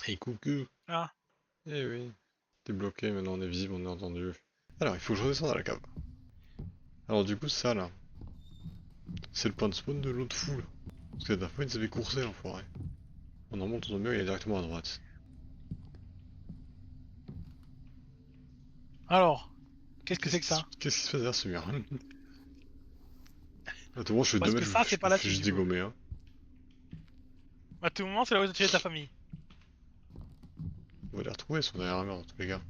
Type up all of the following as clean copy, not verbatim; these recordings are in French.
Hey coucou. Ah, Eh oui. T'es bloqué, maintenant on est visible, on est entendu. Alors, il faut que je redescende à la cave. Alors du coup, ça là, c'est le point de spawn de l'autre fou là. Parce que la dernière fois, il nous avait coursé l'enfoiré. On en monte au mur, il est directement à droite. alors, qu'est-ce que c'est que ça? Qu'est-ce qui se passe derrière ce mur? À tout moment, je fais 2 Parce que mètres, ça, c'est pas je la fais suite juste du coup. dégommer, hein. À tout moment, c'est là où tu es ta famille. On va les retrouver, ils sont derrière un mur dans tous les cas.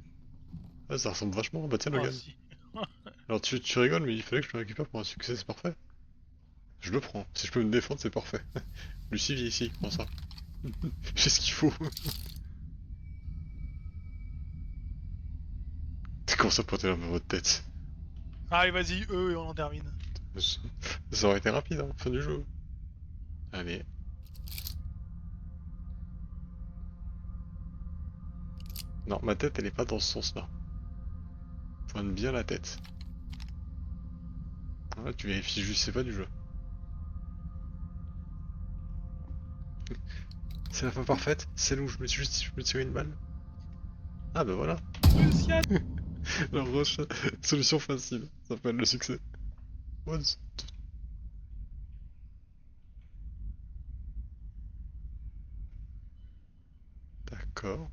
Ah, ça ressemble vachement. Bah tiens, Oh Logan. si. Alors tu rigoles, mais il fallait que je le récupère pour un succès, c'est parfait. Je le prends. Si je peux me défendre, c'est parfait. Lucie, viens ici, prends ça. J'ai ce qu'il faut. Tu commences à pointer la main à votre tête. Allez, vas-y, eux, et on en termine. Ça aurait été rapide, hein, fin du jeu. Allez. Non, ma tête, elle est pas dans ce sens-là. Pointe bien la tête. Voilà, tu vérifies juste, c'est pas du jeu. C'est la fin parfaite, celle où je me suis juste je me tire une balle. Ah bah voilà. Luciane. La solution facile, ça s'appelle le succès. What? D'accord.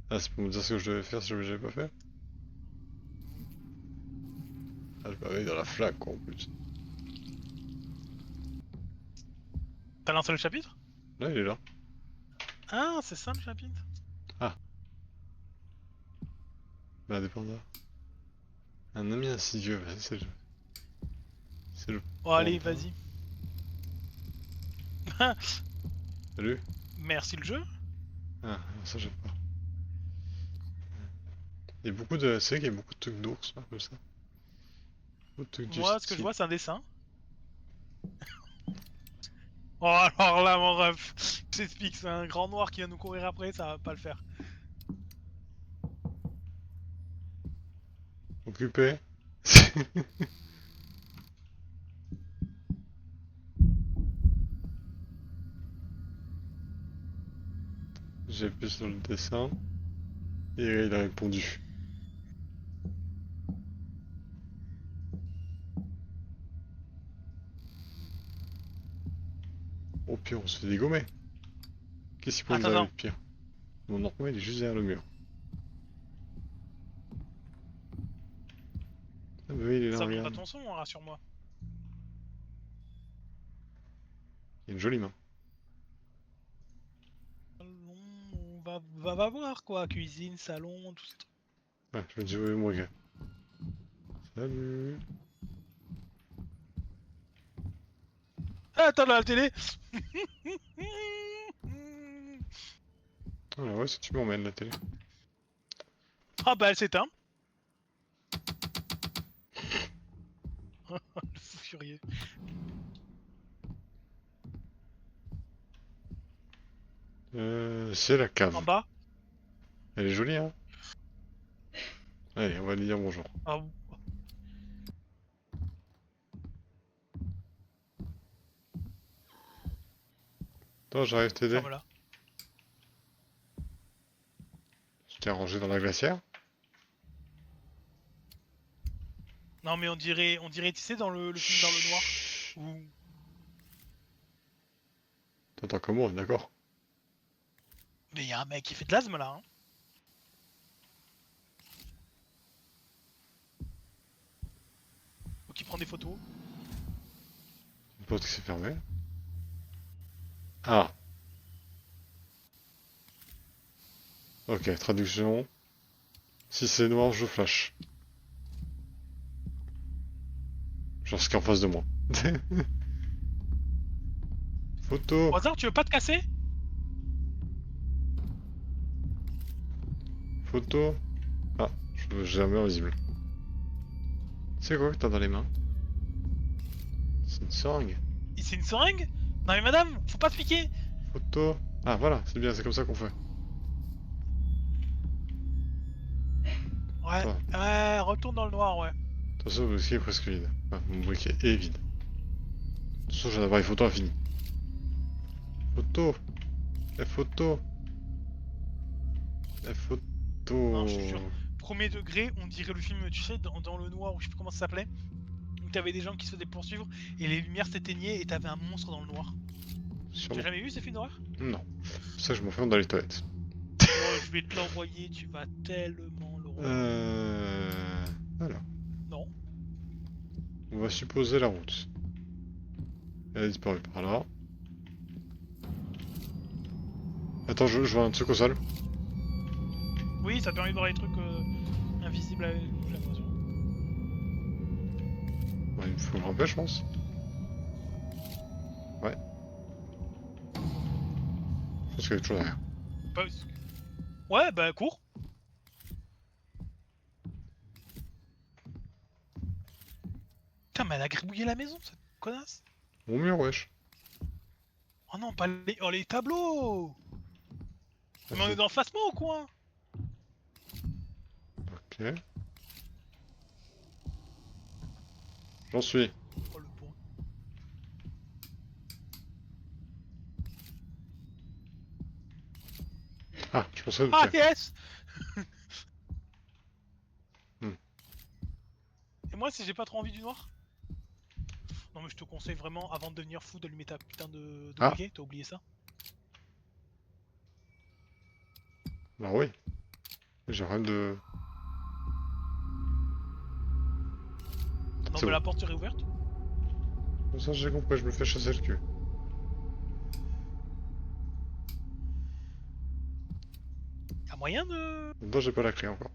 Ah, c'est pour me dire ce que je devais faire si j'avais pas fait? Ah, je m'avais dans la flaque, quoi, en plus. T'as lancé le chapitre? Là, il est là. Ah, c'est ça le chapitre? Ah, bah, indépendant. Un ami insidieux, vas-y, c'est le Oh, allez, panda. vas-y. Salut. Merci le jeu. Ah, ça j'aime pas. Il y a beaucoup de... C'est vrai qu'il y a beaucoup de trucs d'ours, là, comme ça. Beaucoup de trucs du Moi, ce que je style. vois, c'est un dessin. Oh, alors là, mon ref, je t'explique, c'est un grand noir qui va nous courir après, ça va pas le faire. Occupé. J'ai appuyé sur le dessin. Et il a répondu. Au pire, on se fait dégommer. Qu'est-ce qui pourrait nous Attends, arriver attends. de pire? Mon orque, il est juste derrière le mur. Ah bah oui, il est là, Ça monte à regarde. ton son, hein, rassure-moi. Il a une jolie main. On va voir quoi, cuisine, salon, tout ça. Ouais, je me dis, oui, moi, gars. Salut. Ah, attends, la télé. Ah ouais, si tu m'emmènes la télé. Ah bah elle s'éteint. Le fou furieux. C'est la En cave. bas. Elle est jolie, hein? Allez, on va lui dire bonjour. Ah, Attends, j'arrive t'aider. ferme-la. Tu t'es rangé dans la glacière? Non mais on dirait, tu sais, dans le film Dans le Noir. Chut. Où... T'entends comme moi, d'accord? Mais y a un mec qui fait de l'asthme là, hein. Ou qui prend des photos. Une porte qui s'est fermée. Ah, ok, traduction. Si c'est noir, je flash. Genre ce qu'il y a en face de moi. Photo! Au hasard, tu veux pas te casser? Photo! Ah, j'ai un mur visible. C'est quoi que t'as dans les mains? C'est une seringue. C'est une seringue? Non mais madame, faut pas te piquer. Photo! Ah voilà, c'est bien, c'est comme ça qu'on fait. Ouais, Attends, ouais, retourne dans le noir, ouais. attention, le briquet est presque vide. Ah, mon briquet est vide. Attention, j'ai un appareil photo infini. Photo! Eh, photo! La photo. Non, je te jure. Premier degré, on dirait le film, tu sais, dans le noir, ou je sais plus comment ça s'appelait, où t'avais des gens qui se faisaient poursuivre et les lumières s'éteignaient et t'avais un monstre dans le noir. Tu Sûrement. as jamais vu ces films d'horreur? Non. C'est pour ça que je m'enferme dans les toilettes. Oh, je vais te l'envoyer, tu vas tellement le revoir. Voilà. Non. On va supposer la route. Elle a disparu par là. Attends, je vois un truc au sol. Oui, ça permet de voir les trucs invisibles avec la moisson. Ouais, il me faut le rappel, je pense. Ouais. Je pense qu'il y a toujours derrière. Bah, ouais, bah cours. Putain, mais elle a gribouillé la maison, cette connasse. Mon mur, wesh. Oh non, pas les... Oh, les tableaux. Ah, Mais on est dans Phasmo ou quoi? Ok. J'en suis. Oh le bon. Ah, je pensais... Ah Tiens. yes. Hmm. Et moi, si j'ai pas trop envie du noir? Non mais je te conseille vraiment, avant de devenir fou, d'allumer ta putain de Ah, briquet, t'as oublié ça? bah oui. J'ai rien de... Non C'est mais bon. la porte est réouverte. Comme ça, j'ai compris, je me fais chasser le cul. Y'a moyen de... Dedans, j'ai pas la clé encore.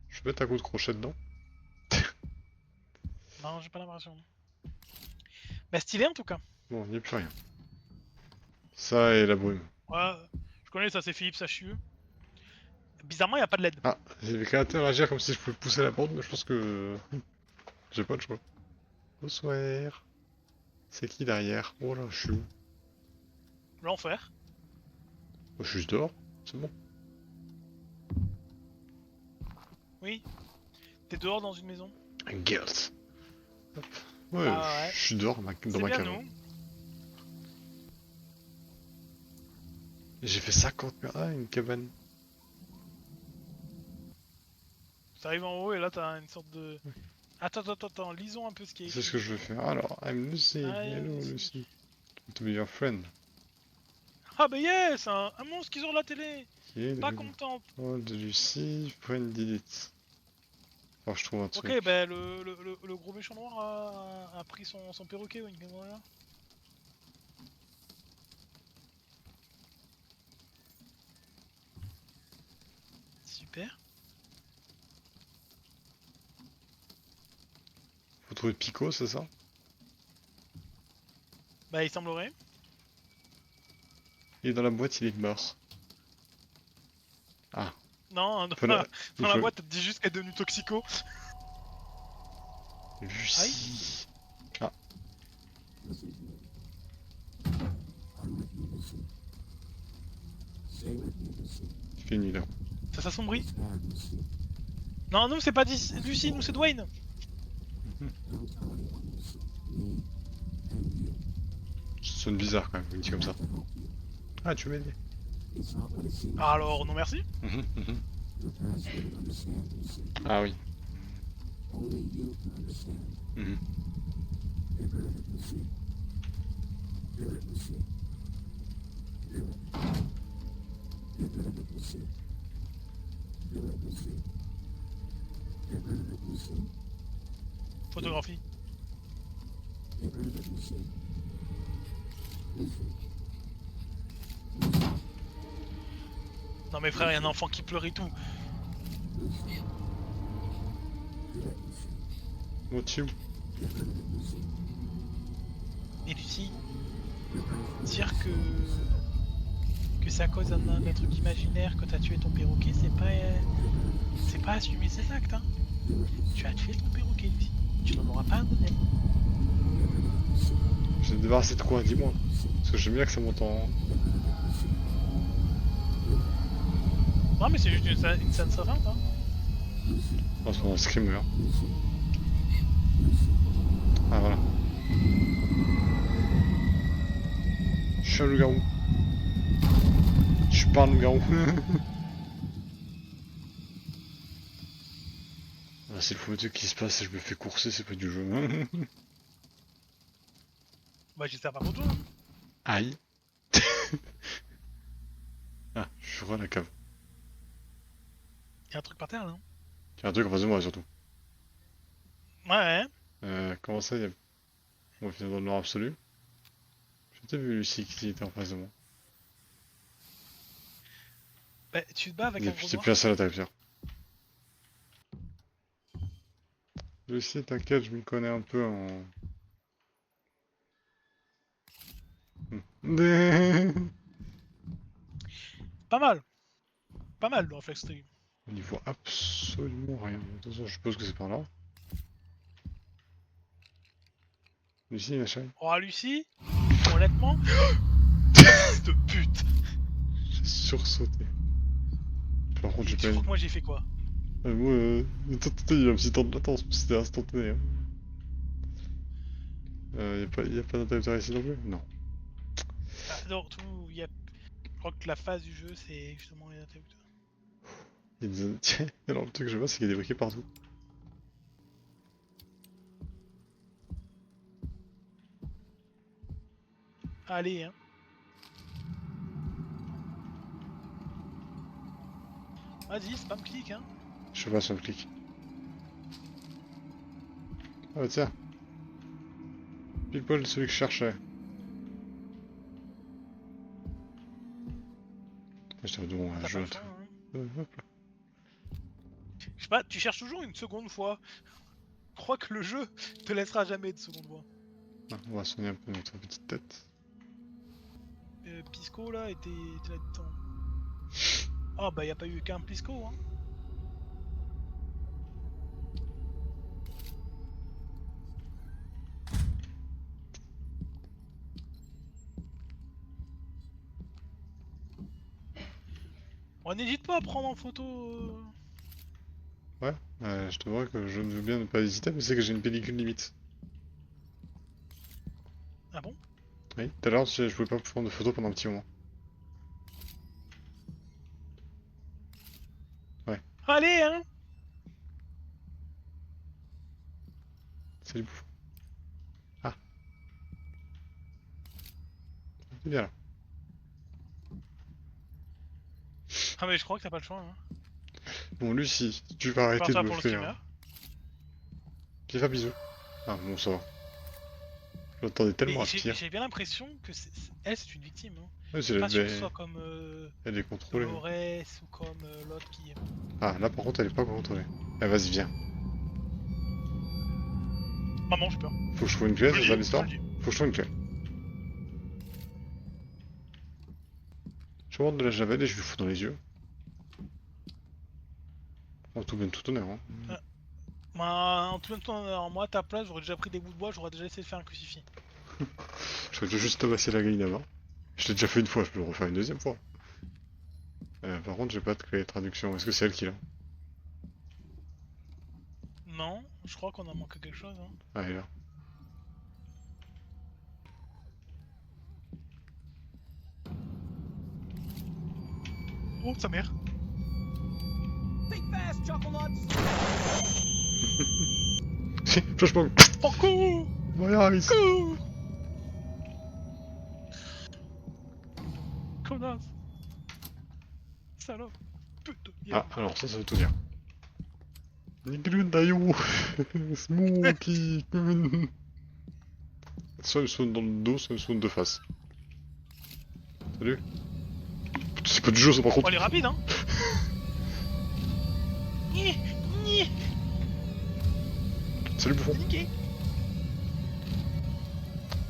Je vais mettre un coup de crochet dedans. Non, j'ai pas l'impression. Bah stylé en tout cas. Bon, il n'y a plus rien. Ça et la brume. Ouais, je connais ça, c'est Philippe Sachieux. Bizarrement, y a pas de LED. Ah, j'avais qu'à interagir comme si je pouvais pousser la porte, mais je pense que... j'ai pas le choix. Bonsoir. C'est qui derrière? Oh là, je suis où? L'enfer. Oh, je suis juste dehors, c'est bon. Oui. T'es dehors dans une maison. Guilt. Hop. Ouais, Ah ouais. je suis dehors dans C'est ma bien cave. nous. J'ai fait 50 mètres. Ah, une cabane. T'arrives en haut et là t'as une sorte de... Attends, lisons un peu ce qui est C'est écrit. ce que je vais faire. Alors, I'm Lucy. Ah, Hello, Lucy. Lucy. To be your friend. Ah bah yes, un monstre qu'ils ont à la télé. Qui est Pas le contente. oh, de Lucy. Friend did it. Alors, je trouve un Ok, truc. bah le gros méchant noir a pris son perroquet ou une connerie là. Super. Faut trouver Pico, c'est ça? Bah il semblerait. Il est dans la boîte, il est mort. Ah. Non, dans Faut la, la... dans Il la faut... boîte, elle te dit juste qu'elle est devenue toxico. Lucy. Ah. Fini là. Ça s'assombrit. Non, nous c'est pas Lucie, nous c'est Dwayne. Ça sonne bizarre quand même, il me dit comme ça. Ah, tu m'as dit. Alors, non merci. Ah oui. Mhm. Photographie. Non mais frère, y'a un enfant qui pleure et tout. Oh, tu es où? Et Lucie, dire que c'est à cause d'un truc imaginaire que t'as tué ton perroquet, c'est pas assumer ses actes, hein. Tu as tué ton perroquet, Lucie. Tu n'en auras pas un deuxième. Je vais débarrasser de quoi? Dis-moi. Parce que j'aime bien que ça monte en... Non mais c'est juste une scène simple, hein. En ce moment, screamer. Ah, voilà. Je suis un loup-garou. Je suis pas un loup-garou. c'est le premier truc qui se passe et je me fais courser, c'est pas du jeu. Bah j'espère pas pour toi. Hein. Aïe. Ah, je suis à la cave. Y'a un truc par terre là, non? Il y a un truc en face de moi surtout. Ouais. Comment ça, on va finir dans le noir absolu. Je t'ai vu Lucie qui était en face de moi. Bah tu te bats avec un gros C'est noir. plus un seul interrupteur. Lucie, t'inquiète, je m'y connais un peu en... Pas mal. Pas mal le réflexe stream. On n'y voit absolument rien. Attention, je suppose que c'est par là. Lucie, machin. Oh Lucie, honnêtement. Fils de pute. J'ai sursauté. Par contre, Et j'ai tu pas crois eu. que moi j'ai fait quoi? Moi, attends, il y a un petit temps de latence, mais c'était instantané. Hein. Y a pas d'interrupteur ici non plus? Non. Bah, non, tout, y a... Je crois que la phase du jeu c'est justement les interrupteurs. Tiens, alors le truc que je vois, c'est qu'il y a des briquets partout. Allez, hein. Vas-y, spam clic, hein. Je sais pas si on clique. Ah bah tiens. Pile poil celui que je cherchais. J'étais bon, T'as je pas le note. choix, hein. Hop là. Je sais pas, tu cherches toujours une seconde fois. Je crois que le jeu te laissera jamais de seconde fois. Ah, on va soigner un peu notre petite tête. Pisco là était là-dedans. Ah bah y a pas eu qu'un Pisco, hein. On n'hésite pas à prendre en photo. Ouais, je te vois que je ne veux bien ne pas hésiter, mais c'est que j'ai une pellicule limite. Ah bon? Oui, tout à l'heure, je pouvais pas prendre de photos pendant un petit moment. Ouais, Allez, hein. salut bouffon. Ah, c'est bien là. Ah mais je crois que t'as pas le choix, hein. Bon, Lucie, si tu vas Je arrêter de partirai me pour le faire... streamer. Puis faire bisous. Ah, bon, ça va. Je m'attendais tellement Mais à pire. j'ai bien l'impression que elle c'est une victime, hein. Ouais, Je c'est suis pas sûr que ce mais... soit comme Elle est contrôlée. Hein. Dolores ou comme l'autre qui est. Ah, là par contre, elle est pas contrôlée. Eh, vas-y, viens. Maman, j'ai peur. Faut que je trouve une clé, Je c'est le ça dis, je l'histoire? le dis. Faut que je trouve une clé. Je vais prendre de la javel et je lui fous dans les yeux. En tout bien tout honneur, hein. Bah, en tout même temps, moi à ta place, j'aurais déjà pris des bouts de bois, j'aurais déjà essayé de faire un crucifix. Je vais juste tabasser la grille avant. Je l'ai déjà fait une fois, je peux le refaire une deuxième fois. Par contre, j'ai pas de clé de traduction. Est-ce que c'est elle qui l'a? Non, je crois qu'on a manqué quelque chose, hein. Ah, elle est là. Oh, sa mère. Think fast, Chuckle Nuts! Flashbang! Oh, coups. Voyage! Connasse. Salope. Putain. Ah, alors ça veut tout dire. Nigru Dayo! Smokey! Soit il me saute dans le dos, soit il me saute de face. Salut? C'est pas du jeu ça par Oh, contre! elle est rapide, hein. Ni, ni, Salut bouffon! niqué.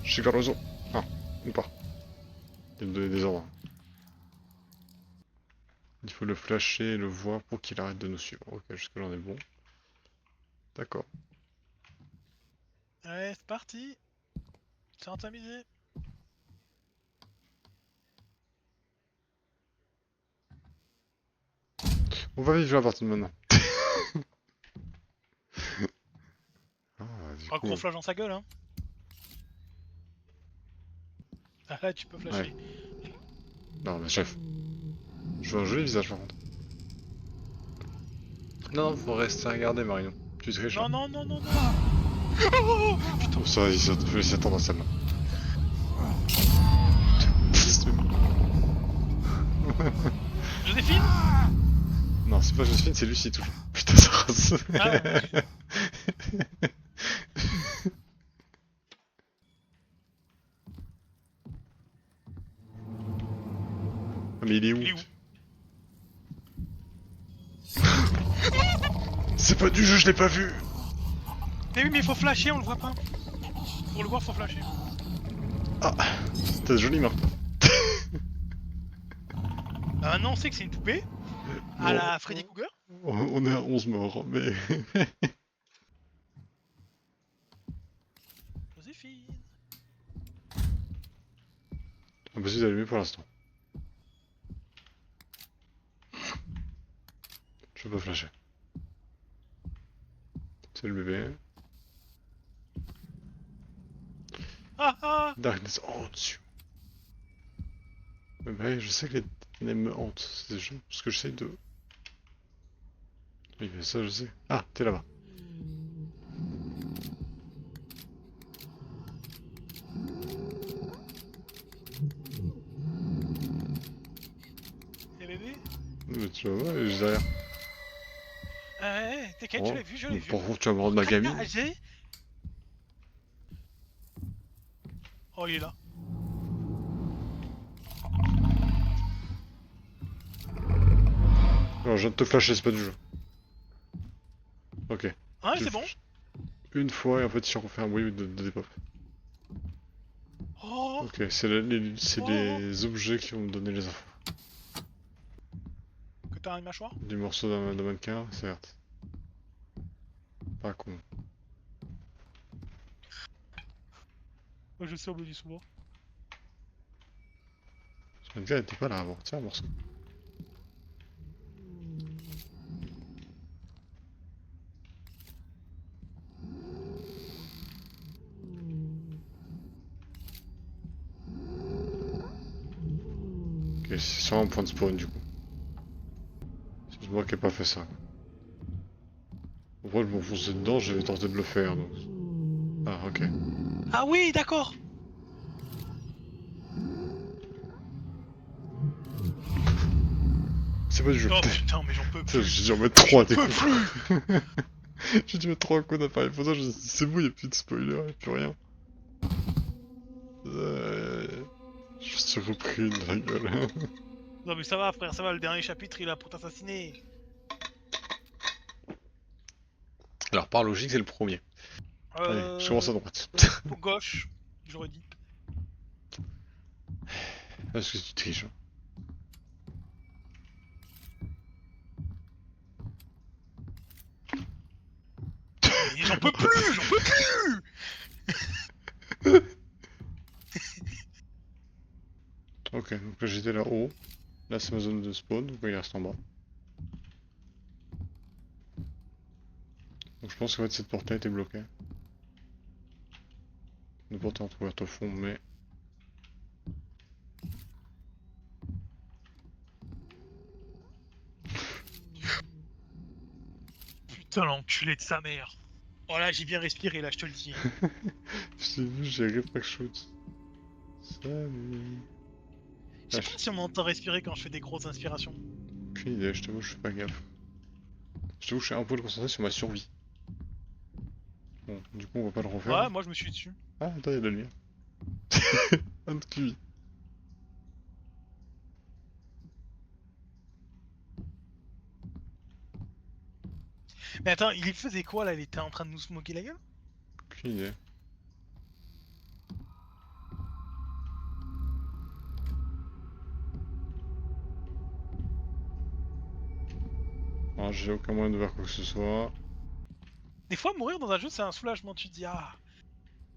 Je suis Caruso! Ah, ou pas. Il me donnait des ordres. Il faut le flasher et le voir pour qu'il arrête de nous suivre. Ok, jusque là on est bon. D'accord. Ouais, c'est parti. C'est rentabilisé. On va vivre la partie de maintenant. Ah, du Un coup... gros flash dans sa gueule, hein. Ah là, tu peux flasher. Non mais chef. Je veux un joli visage par contre. Non, non, faut rester à regarder Marino. Tu triches, Non, hein. non, non, non, non. Oh, putain. Oh, ça, il faut laisser attendre à celle-là. Joséphine? Non, c'est pas Josephine, c'est Lucie toujours. Putain, ça rase. Ah, excuse-moi. Ah, mais il est où? Il est où? C'est pas du jeu, je l'ai pas vu. Mais oui, mais il faut flasher, on le voit pas. Pour le voir, faut flasher. Ah, t'as de jolies mains. Maintenant, on sait que c'est une poupée. À Bon, la Freddy Cougar. on est à 11 morts, mais... Joséphine. Impossible d'allumer pour l'instant. Je peux pas flasher. C'est le bébé. Ah ah. Darkness. Oh, dessus. Mais bah, je sais que les ténèbres me hantent. C'est juste parce que j'essaie de... Oui, mais ça, je sais. Ah, t'es là-bas. Et bébé. Mais tu vas voir, juste derrière. T'inquiète, je l'ai vu, je l'ai vu. Par contre, tu vas me rendre ma gamine. Ah, j'ai... Oh, il est là. Alors, je viens de te flasher, c'est pas du jeu. Ok. Ah, J'ai c'est bon. Une fois, et en fait, si on refait un bruit de dépop. Oh. Ok, c'est les objets qui vont me donner les infos. Que t'as une mâchoire? Du morceau d'un mannequin, certes. Pas con. Moi, je sais, on me le dit souvent. Ce mannequin n'était pas là avant. Tiens, un morceau. Ok, c'est sûrement un point de spawn du coup. C'est moi qui ai pas fait ça. Pourquoi je m'enfonçais dedans, j'avais tenté de le faire donc. Ah, ok. Ah oui, d'accord. C'est pas du jeu. Oh putain, mais j'en peux Putain, plus. j'ai dû en mettre 3 des J'en peux coups. plus. J'ai dû mettre 3 coups d'appareil photo, je me suis dit, c'est bon, y'a plus de spoiler, y'a plus rien. Je me suis repris de la gueule. Non mais ça va frère, ça va, le dernier chapitre il est là pour t'assassiner. Alors, par logique, c'est le premier. Allez, je commence à droite. Pour gauche, j'aurais dit. Est-ce que tu triches? Mais j'en peux plus, j'en peux plus. Ok, donc là j'étais là-haut. Là c'est ma zone de spawn, donc il reste en bas. Donc je pense qu'en fait cette porte-là était bloquée. Une porte est entrouverte au fond, mais... Putain l'enculé de sa mère. Oh là j'ai bien respiré là, je te le dis. Je t'ai vu, j'ai réflex shoot. Salut. Je sais pas si on m'entend respirer quand je fais des grosses inspirations. Aucune idée, je t'avoue, je fais pas gaffe. Je t'avoue, je suis un peu concentré sur ma survie. Bon, du coup on va pas le refaire. Ouais, moi je me suis dessus. Ah, attends, il y a de la lumière. Un de QI. Mais attends, il faisait quoi là? Il était en train de nous smoker la gueule? Aucune idée. Alors, j'ai aucun moyen de voir quoi que ce soit. Des fois mourir dans un jeu c'est un soulagement, tu te dis ah,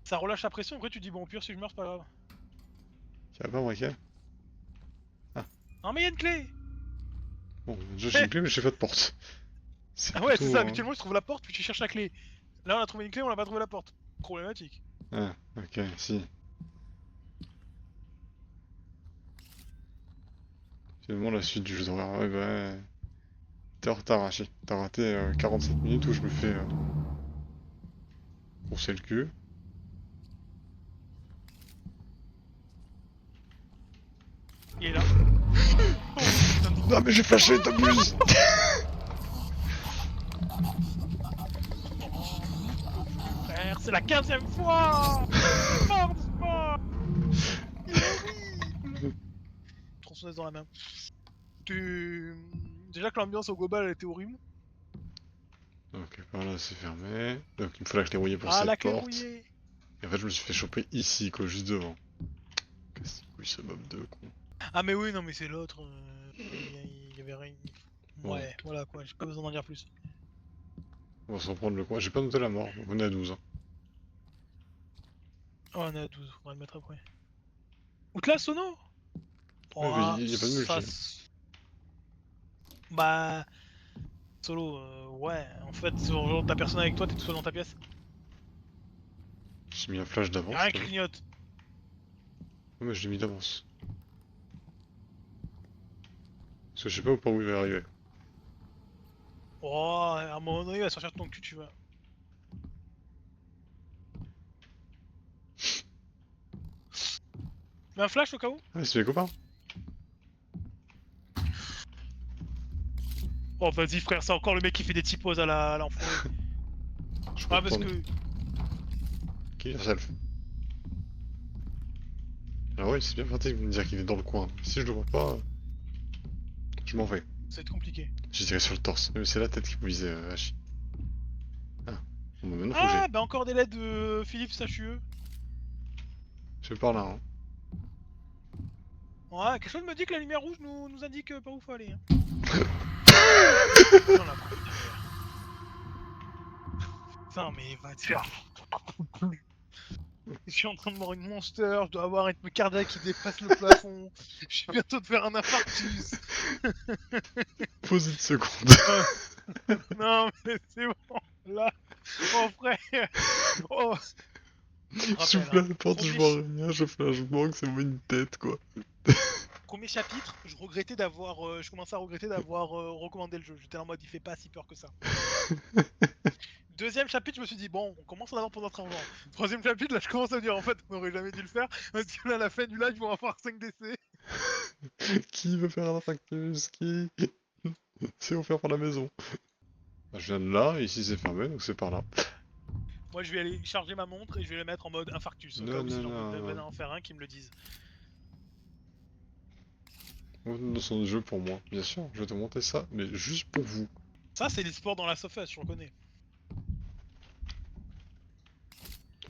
ça relâche la pression, après tu te dis bon au pire si je meurs c'est pas grave. Y'a pas un briquet? Non mais y'a une clé. Bon, déjà j'ai une clé, mais j'ai pas de porte. C'est Ah ouais c'est plutôt, ça, habituellement je trouve la porte puis tu cherches la clé. Là on a trouvé une clé, on a pas trouvé la porte. Problématique. Ah, ok, si. Finalement, la suite du jeu d'horreur, ouais, bah... T'es en retard, Hachi. T'as raté 47 minutes où je me fais Courser le cul. Il est là. Oh, putain de- Non mais j'ai flashé, t'abuses. Frère, c'est la 15e fois. Merde, il est horrible. Tronçonneuse dans la main. Déjà que l'ambiance au global elle était horrible. Ok, par là c'est fermé. Donc il me faut la clé rouillée pour Ah, cette la clé porte. rouillée. Et en fait je me suis fait choper ici quoi, juste devant. Qu'est-ce que oui ce mob de con. Ah mais oui, non mais c'est l'autre. Il y avait rien. Bon, Ouais, voilà quoi, j'ai pas besoin d'en dire plus. on va se reprendre le coin. J'ai pas noté la mort, donc on est à 12 hein. Oh, on est à 12, on va le mettre après. Outlast Sono. Ouais, mais Oh, y a pas de multi. ça... Hein. Bah... Solo, ouais. En fait, genre, ta personne avec toi, t'es tout seul dans ta pièce. J'ai mis un flash Y'a d'avance. rien qui clignote. Ouais, mais je l'ai mis d'avance. Parce que je sais pas où il va arriver. Oh, à un moment donné, il va sortir de ton cul, tu vois. Mais un flash au cas où. Ah, c'est mes copains. Oh, vas-y, frère, c'est encore le mec qui fait des typos à l'enfoiré. Je peux Ah, parce prendre. que... Qui est self. Ah ouais, c'est bien pratique de me dire qu'il est dans le coin. Si je le vois pas, je m'en vais. Ça va être compliqué. Je dirais sur le torse. Mais c'est la tête qui me visait, Hachi. Ah. Bon, bah maintenant faut que Ah, j'aille. bah encore des lettres de Philippe Sachueux. Je vais par là, hein. Ouais, quelque chose me dit que la lumière rouge nous indique par où faut aller. Hein. J'en ai profité d'ailleurs. Putain, mais va te faire. Je suis en train de mourir une monster, je dois avoir un rythme cardiaque qui dépasse le plafond. Je suis bientôt de faire un infarctus. Pause une seconde. Non, mais c'est bon. Là, oh frère. Oh, je te rappelle, Souffle à hein. la porte, je vois rien, je flashbang, c'est moi une tête, quoi. Premier chapitre, je regrettais d'avoir, je commençais à regretter d'avoir recommandé le jeu. J'étais en mode, il fait pas si peur que ça. Deuxième chapitre, je me suis dit, bon, on commence à en avoir pour notre argent. Troisième chapitre, là, je commence à me dire, en fait, on aurait jamais dû le faire, parce que là, à la fin du live, ils vont avoir 5 décès. Qui veut faire un infarctus? Qui? C'est offert par la maison. Bah, je viens de là, et ici c'est fermé, donc c'est par là. Moi, je vais aller charger ma montre et je vais la mettre en mode infarctus. Au cas Non, où si non, j'ai envie non. d'en faire un, qu'ils me le disent. Dans son jeu pour moi. Bien sûr, je vais te monter ça, mais juste pour vous. Ça, c'est l'e-sport dans la of Us, je reconnais.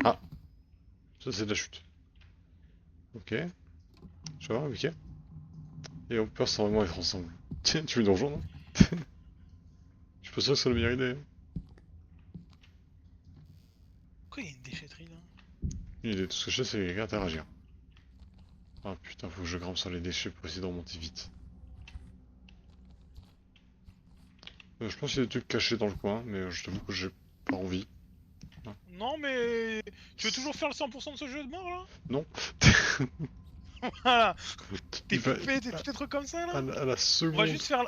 Ah, ça c'est de la chute. Ok. Je vais voir, ok. Et on peut sans vraiment être ensemble. Tiens, tu veux donjon, non? Je suis pas sûr que c'est la meilleure idée. Pourquoi il y a une déchetterie là? Une idée, tout ce que je sais, c'est quelqu'un interagir. Ah putain, faut que je grimpe sur les déchets pour essayer de remonter vite. Je pense qu'il y a des trucs cachés dans le coin, mais je t'avoue que j'ai pas envie. Non, mais. Tu veux toujours faire le 100% de ce jeu de mort là? Non. Voilà. T'es Il va- poupée, tous tes trucs comme ça là? à la seconde.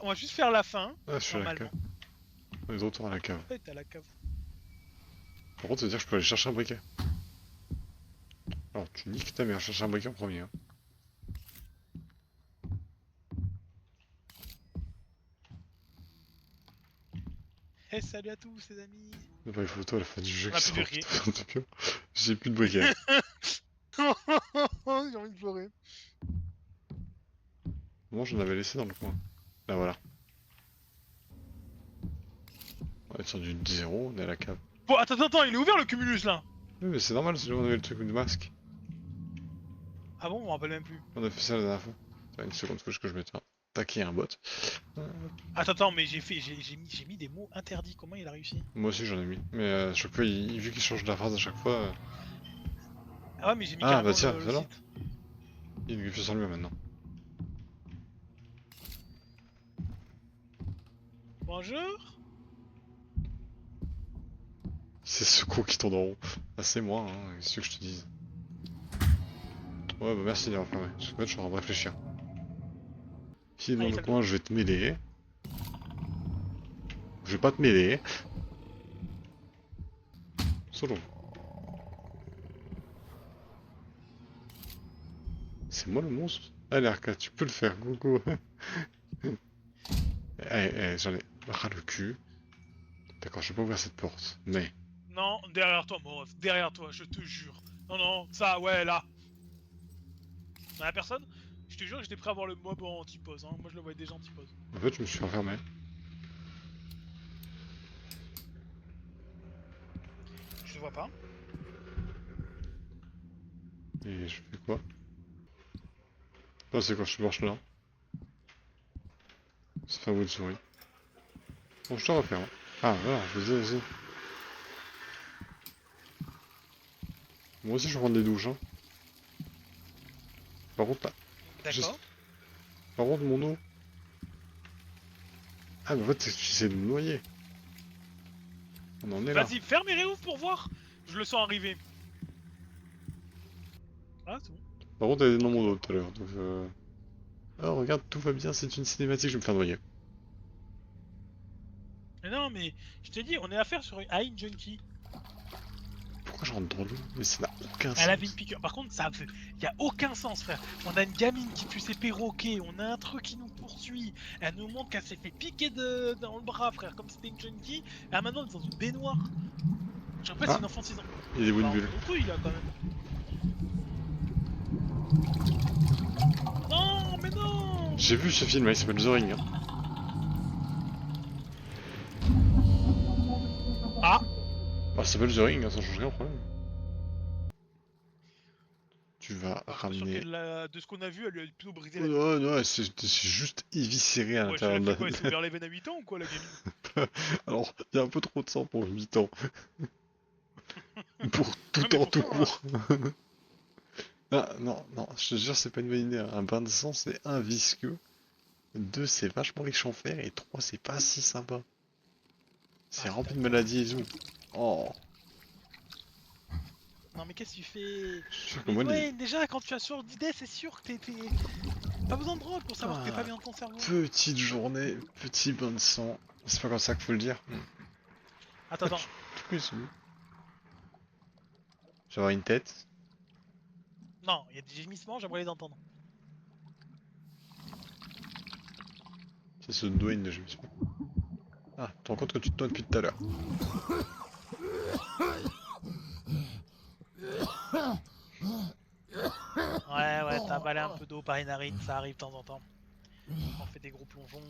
On va juste faire la fin, Ah, je suis à la normalement. cave. On est de retour à la cave. Ouais, t'es à la cave. Par contre, ça veut dire que je peux aller chercher un briquet. Alors, tu niques ta mère, chercher un briquet en premier. Hein. Eh, salut à tous les amis. On pas les photos à la fin du jeu On a qui plus de sont briquet. putain de pire. J'ai plus de briquet. J'ai envie de pleurer. Moi, j'en avais laissé dans le coin. Là, voilà. On est sur du 0, on est à la cave. Bon, attends, il est ouvert le cumulus là. Oui, mais c'est normal, c'est là où on avait le truc du masque. Ah bon, on me rappelle même plus. On a fait ça la dernière fois. Attends, une seconde, faut que je mette un taquet un bot. Attends, mais j'ai mis des mots interdits. Comment il a réussi? Moi aussi j'en ai mis. Mais à chaque fois, vu qu'il change la phrase à chaque fois, Ah ouais, mais j'ai mis Ah, carrément bah tiens, le voilà. site. il y a une griffe sur le mur maintenant. Bonjour. C'est ce con qui tourne en rond. Ah, c'est moi, hein, qu'est-ce que je te dise. Ouais, bah merci d'avoir fermé. Parce que je suis en train de réfléchir. Si t'es dans Allez, le salut. coin, je vais te mêler. Je vais pas te mêler. Solo. C'est moi le monstre? Allez Arcade, tu peux le faire, go go. J'en ai ras le cul. D'accord, je vais pas ouvrir cette porte, mais... Non, derrière toi, Morov, derrière toi, je te jure. Non, non, ça, ouais, là. La personne, je te jure que j'étais prêt à voir le mob en anti-pose, hein. Moi je le voyais déjà anti-pose. En fait, je me suis enfermé. Je te vois pas. Et je fais quoi? Non, c'est quand je marche là. Ça fait un bout de souris. Bon, je te refais, hein. Ah, voilà, vas-y. Moi aussi, je vais prendre des douches, hein. Par contre, là, D'accord. par contre, mon eau. Ah, mais en fait, c'est que tu essaies de me noyer. On en est là. Vas-y, ferme et réouvre pour voir. Je le sens arriver. Ah, c'est bon. Par contre, elle est dans mon dos tout à l'heure, donc oh, regarde, tout va bien, c'est une cinématique, je vais me faire noyer. Mais non, mais je t'ai dit, on est à faire sur une High Junkie. Pourquoi je rentre dans l'eau? Mais ça n'a aucun Elle avait une sens. piqûre. Par contre, ça y a aucun sens, frère. On a une gamine qui tue ses perroquets, on a un truc qui nous poursuit. Elle nous montre qu'elle s'est fait piquer dans le bras, frère, comme c'était une junkie. Et maintenant, elle est dans une baignoire. Je rappelle, c'est une enfant de 6 ans. Il y a des bonnes Bah, bulles. on là, quand même. Non, mais non. J'ai vu ce film, il s'appelle The Ring. Hein. Ah, Bah, ça s'appelle The Ring, hein, ça change rien au problème. Tu vas je suis sûr ramener... qu'elle de ce qu'on a vu, elle lui a plutôt brisé Oh, la non, non, c'est juste éviscéré à Ouais, je l'intérieur l'ai de fait quoi, elle s'est la... ouvert les veines à 8 ans ou quoi, la gamine? Alors, il y a un peu trop de sang pour 8 ans. Pour Ouais, tout mais temps, tout pourtant, court. Ah, non, je te jure, c'est pas une bonne idée. Hein. Un bain de sang, c'est un visqueux. 2, c'est vachement riche en fer. Et 3, c'est pas si sympa. C'est Ah, rempli de d'accord. maladies et tout. Oh, Non, mais qu'est-ce que tu fais? je suis sûr que Mais moi, ouais, déjà, quand tu as ce genre d'idée, c'est sûr que t'es... Pas besoin de drogue pour savoir que t'es pas Ah, bien dans ton cerveau. petite journée, petit bain de sang. C'est pas comme ça qu'il faut le dire. Attends, attends. Tout est sous. J'aurai une tête. Non, il y a des gémissements, j'aimerais les entendre. C'est ce Dwayne de je me suis pas. Ah, tu te rends compte que tu te noies depuis tout à l'heure. Ouais, t'as avalé un peu d'eau par les narines, ça arrive de temps en temps. On fait des gros plongeons.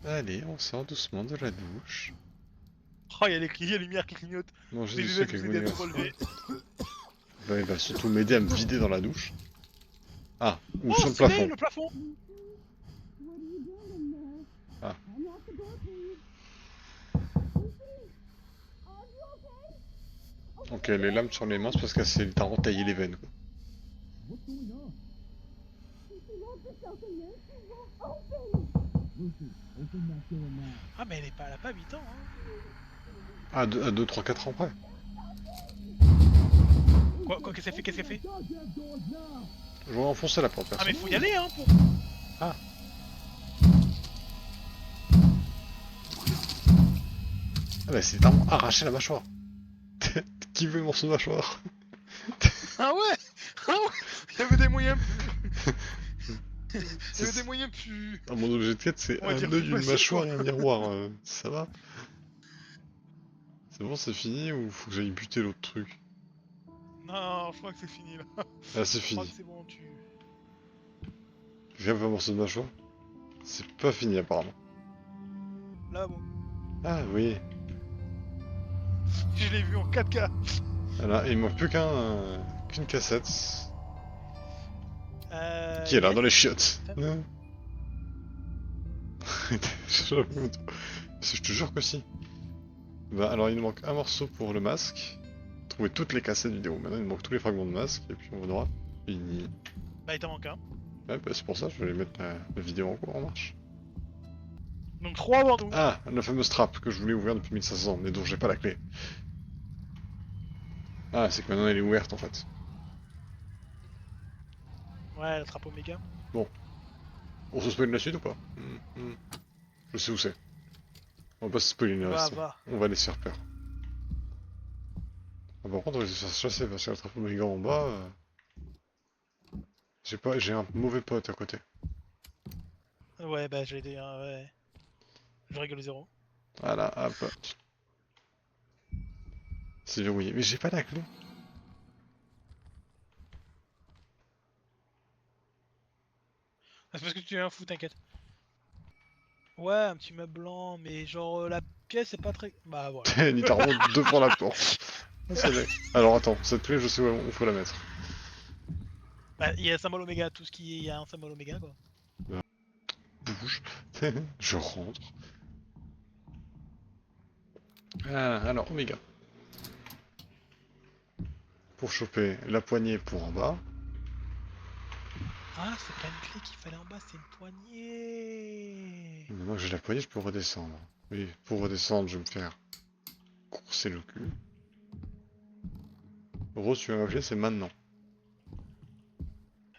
Allez, on sort doucement de la douche. Oh, il y a les lumières qui clignotent. Manger Des du lunettes sucre vous avec aider à mon vous relever. Bah, il va surtout m'aider à me vider dans la douche. Ah, ou Oh, sur le stylé, plafond. le plafond. Ah. Ok, les lames sur les mains, c'est parce qu'elle s'est littéralement taillé les veines. Quoi. Ah, mais elle a pas 8 ans, hein. Ah, à 2, 3, 4 ans près. Quoi, qu'est-ce qu'elle fait? Je vais enfoncer la porte, Ah, personne. mais faut y aller, hein, pour... Ah. Ah bah c'est littéralement arracher la mâchoire. Qui veut le morceau de mâchoire? Ah ouais. Ah ouais. Il y avait des moyens plus... Il y avait des moyens plus... Ah, mon objet de quête, c'est On va un dire œil, plus une facile, mâchoire quoi. et un miroir. Ça va? C'est bon, c'est fini ou faut que j'aille buter l'autre truc? Non, je crois que c'est fini, là. Ah, c'est Je crois que fini. c'est bon, tu... Viens voir un morceau de mâchoire. C'est pas fini apparemment. Là, bon. Ah oui. Je l'ai vu en 4K. Voilà, il manque plus qu'une cassette. Qui est là, yes. dans les chiottes. Ça- Hein. Je te jure que si. Bah alors il nous manque un morceau pour le masque. Trouver toutes les cassettes vidéo. Maintenant il nous manque tous les fragments de masque et puis on aura fini. Bah, il t'en manque un. Ouais bah c'est pour ça, je vais mettre la vidéo en cours en marche. Donc 3 avant nous. Ah, la fameuse trappe que je voulais ouvrir depuis 1500 ans, mais dont j'ai pas la clé. Ah, c'est que maintenant elle est ouverte en fait. Ouais, la trappe Oméga. On se spoil la suite ou pas? Je sais où c'est. On va pas se spoiler le reste. Va. On va aller se faire peur. Ah, par contre, on va se faire chasser parce qu'il y a le drapeau méga en bas. J'ai un mauvais pote à côté. Ouais, bah j'allais dire, ouais. Je rigole 0. Voilà, hop. C'est verrouillé. Mais j'ai pas la clé. Ah, c'est parce que tu es un fou, t'inquiète. Ouais, un petit meuble blanc, mais genre la pièce c'est pas très... Bah voilà. Littéralement devant la porte. Ah, c'est vrai. Alors attends, cette clé, je sais où il faut la mettre. Bah il y a un symbole oméga, tout ce qui est... Il y a un symbole oméga quoi. Bouge. Je rentre. Ah, alors, Oméga. Pour choper la poignée pour en bas. Ah, c'est pas une clé qu'il fallait en bas, c'est une poignée. Maintenant que j'ai la poignée, je peux redescendre. Oui, pour redescendre, je vais me faire courser le cul. Rose, tu as ma c'est maintenant.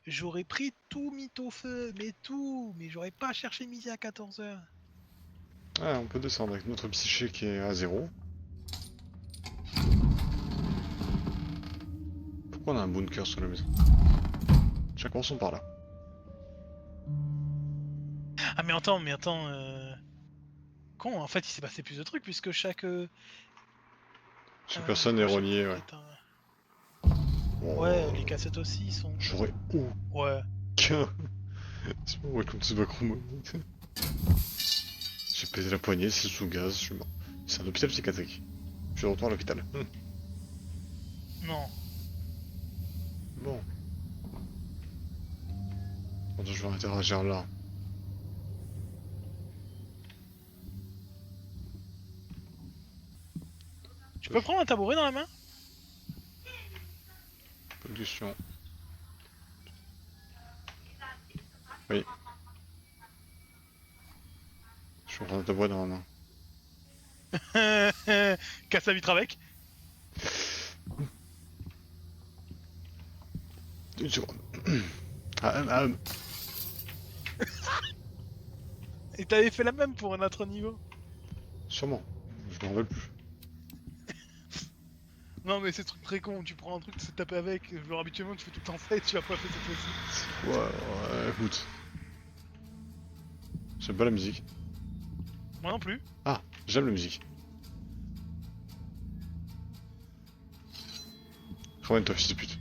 J'aurais pris tout mytho feu, mais tout, mais j'aurais pas cherché midi à 14h. Ah, on peut descendre avec notre psyché qui est à 0. Pourquoi on a un bunker sur la maison? Tiens, commençons par là. Ah mais attends, con, en fait il s'est passé plus de trucs puisque Chaque personne est chaque reliée, truc ouais. est un... Ouais, les Oh, cassettes aussi ils sont... j'aurais Ouais. aucun... C'est pas welcome to the backroom. J'ai pété la poignée, c'est sous gaz, je suis mort. C'est un hôpital psychiatrique. Je suis de retour à l'hôpital. Non. Bon. Attends, je vais interagir là. Tu peux prendre un tabouret dans la main? Pollution. Oui. Je suis en train de te boire dans la main. Casse la vitre avec. Une seconde. Ah, ah, Et t'avais fait la même pour un autre niveau. sûrement. Je m'en rappelle plus. Non mais c'est truc très con, tu prends un truc, tu sais taper avec, genre habituellement tu fais tout le temps ça et tu vas pas fait cette fois-ci. Ouais, ouais, écoute. J'aime pas la musique. Moi non plus. Ah, j'aime la musique. Ramène-toi, fils de pute.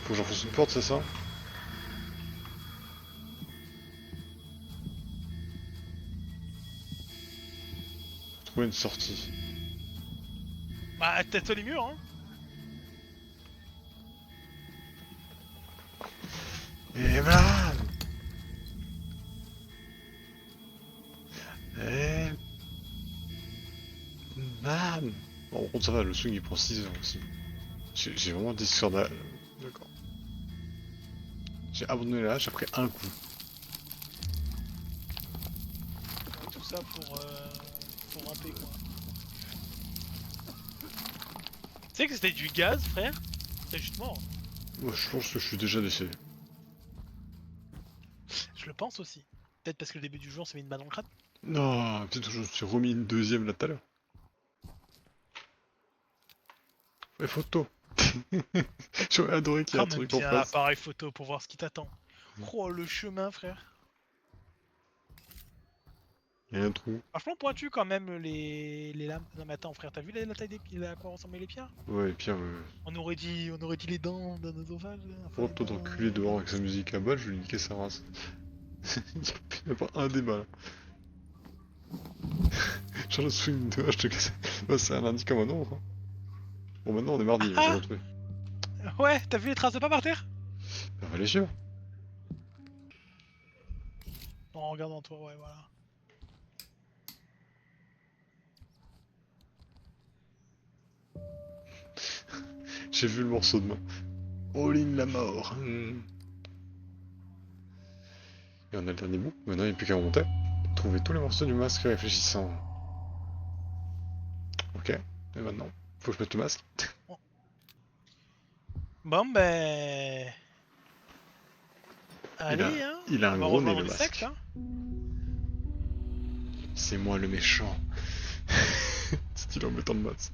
Faut que j'enfonce une porte, c'est ça? Faut trouver une sortie. Bah tête-toi les murs hein. Et blam! Et bam! Bon, par contre, ça va, le swing il prend 6 heures aussi. J'ai vraiment des histoires de... D'accord. J'ai abandonné la hache après un coup. Tout ça pour ramper quoi. Tu sais que c'était du gaz frère? C'est juste mort. Moi, je pense que je suis déjà décédé. Je le pense aussi. Peut-être parce que le début du jeu on s'est mis une balle dans le crâne. Non, peut-être que je me suis remis une deuxième là tout à l'heure. Ouais, photo. J'aurais adoré qu'il y ait un Ramène truc en bien face. appareil photo pour voir ce qui t'attend. Oh le chemin frère. Il y a un trou. Franchement pointu quand même les lames. Non mais attends frère, t'as vu la taille des pieds, à quoi ressemblaient les pierres? Ouais, et Pierre, On aurait dit les dents d'un oesophage. Enfin, pour toi d'enculer dehors avec sa musique à balle, je lui niquer sa race. Il n'y a pas un débat là. Genre le swing de hache, je te casse. Ouais, c'est un indice comme un autre. Hein. Bon, maintenant on est mardi, j'ai Ah retrouvé. ouais, t'as vu les traces de pas par terre? Bah, va les suivre. En regardant toi, ouais voilà. J'ai vu le morceau de main. All in la mort. Et on a le dernier bout. Maintenant il n'y a plus qu'à remonter. Trouver tous les morceaux du masque réfléchissant. Ok. Et maintenant, faut que je mette le masque. Bon ben... Il a, Allez hein, il a on un va gros nez rejoindre le les sectes masque. hein. C'est moi le méchant. Style en mettant le masque.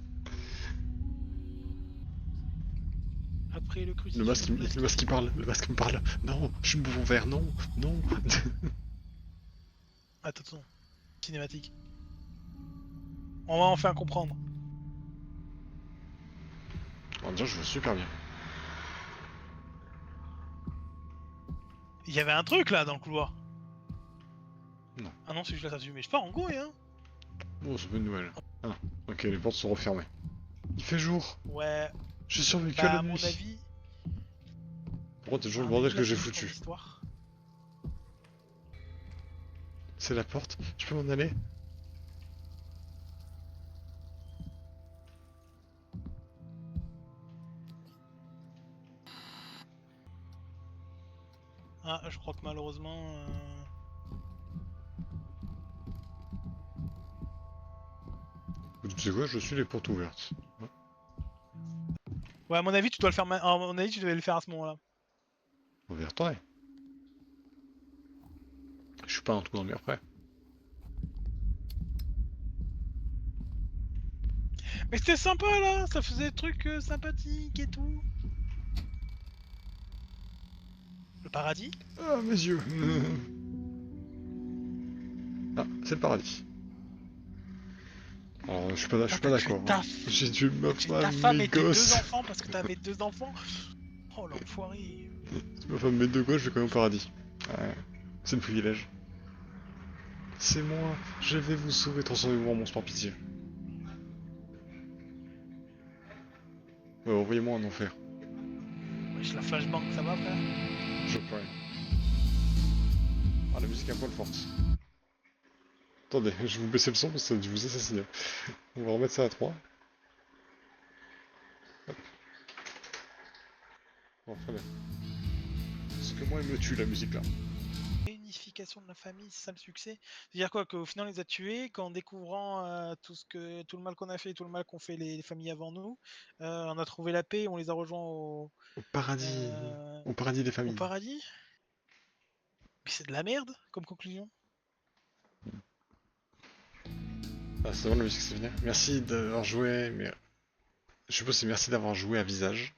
Après le Le crucifix. masque, on laisse le masque qui parle, le masque me parle. Non, je suis bouffon vert, non, non. Attends, cinématique. On va enfin comprendre. Alors déjà, je vois super bien. Il y avait un truc là dans le couloir. Non. Ah non, c'est juste la statue, mais je pars en couille, hein. Bon, c'est pas une nouvelle. Ah, ok, les portes sont refermées. Il fait jour. Ouais, J'ai survécu à bah la à mon nuit. avis. Pourquoi t'as toujours à le mon bordel avis, que là, j'ai c'est juste ton foutu? histoire. C'est la porte. Je peux m'en aller? Ah, je crois que malheureusement. Tu sais quoi, je suis les portes ouvertes. Ouais, à mon avis, tu dois le faire. À mon avis, tu devais le faire à ce moment-là. On va y retourner. Je suis pas un trou dans le mur après. Mais c'était sympa là, ça faisait des trucs sympathiques et tout. Le paradis? Ah, mes yeux. Ah, c'est le paradis. Alors, je suis pas T'as tué d'accord. ta, J'ai tué ma t'as tué ta femme, femme mes et tes 2 gosses. enfants parce que t'avais 2 enfants. Oh l'enfoiré. Ma femme, mes 2 gosses, je vais quand même au paradis. Ouais, c'est le privilège. C'est moi, je vais vous sauver, transformez-moi en monstre par pitié. Ouais, envoyez-moi en enfer. Wesh, la flashbang, ça va frère? Je peux rien. Ah, la musique est un poil forte. Attendez, je vais vous baisser le son parce que je vous assassine. On va remettre ça à 3. Bon, très bien. Parce que moi, elle me tue la musique là. Réunification de la famille, c'est ça le succès? C'est-à-dire quoi? Qu'au final on les a tués, qu'en découvrant tout le mal qu'on a fait, tout le mal qu'ont fait les familles avant nous, on a trouvé la paix, on les a rejoints euh, Au paradis des au familles. paradis? Mais c'est de la merde comme conclusion. Ah, c'est vraiment la musique, c'est venir. Merci d'avoir joué, mais je suppose que c'est merci d'avoir joué à visage.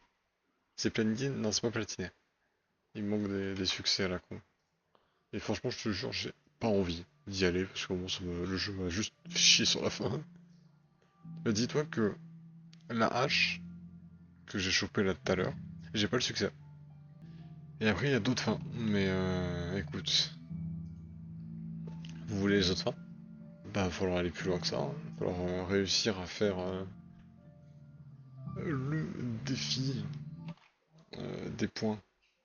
C'est platiné? Non, c'est pas platiné. Il me manque des succès à la con. Et franchement, je te jure, j'ai pas envie d'y aller parce que bon, le jeu m'a juste fait chier sur la fin. Mais dis-toi que la hache que j'ai chopée là tout à l'heure, j'ai pas le succès. Et après, il y a d'autres fins. Mais écoute, vous voulez les autres fins? Bah, va falloir aller plus loin que ça. Hein. Va falloir réussir à faire le défi des points